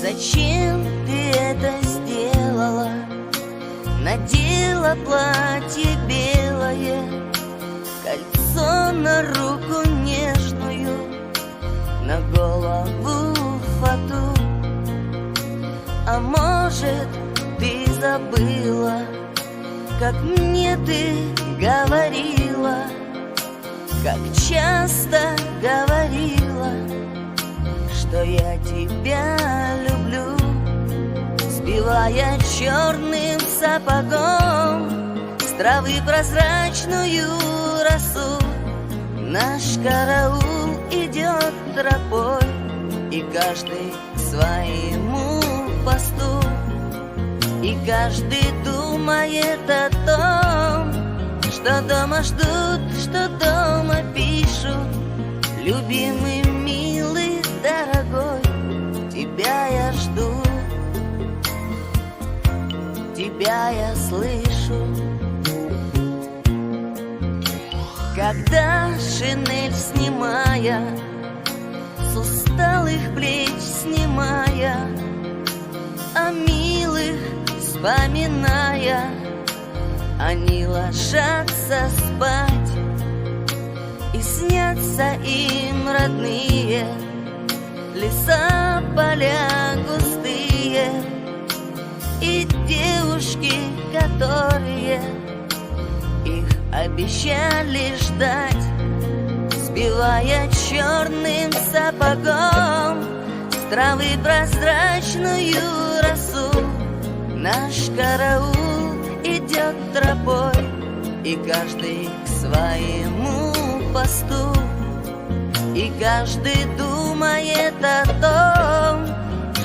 Зачем ты это сделала? Надела платье белое, кольцо на руку нежную, на голову фату. А может, ты забыла, как мне ты говорила, как часто говорила, что я тебя люблю, сбивая черным сапогом с травы прозрачную росу. Наш караул идет тропой, и каждый к своему посту, и каждый думает о том, что дома ждут, что дома пишут. Любимый, милый, дорогой, тебя я жду, тебя я слышу. Когда шинель снимая, с усталых плеч снимая, о милых вспоминая, они ложатся спать, и снятся им родные леса, поля густые, и девушки, которые их обещали ждать, сбивая черным сапогом с травы прозрачную росу. Наш караул идет тропой, и каждый к своему посту, и каждый думает о том,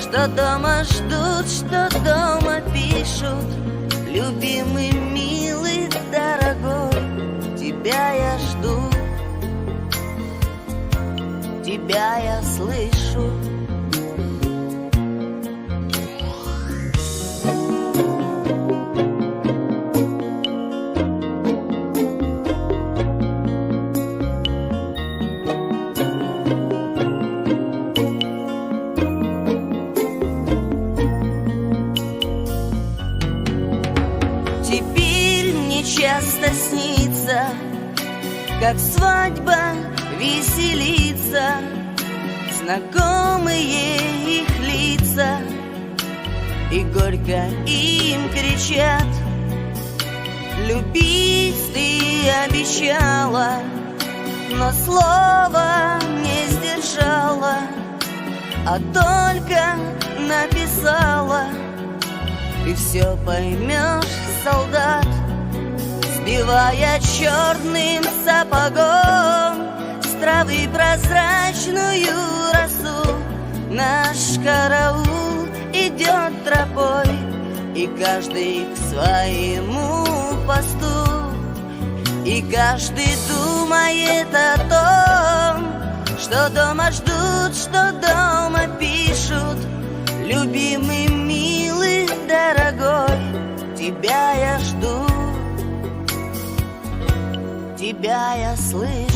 что дома ждут, что дома пишут. Любимый, милый, дорогой, тебя я жду, тебя я слышу. Теперь мне часто снится, как свадьба веселится, знакомые их лица, и горько им кричат: любить ты обещала, но слова не сдержала, а только написала. Ты все поймешь, солдат, сбивая черным сапогом с травы прозрачную росу. Наш караул идет тропой, и каждый к своему посту, и каждый думает о том, что дома ждут, что дома пишут. Любимый, милый, дорогой, тебя я жду, тебя я слышу.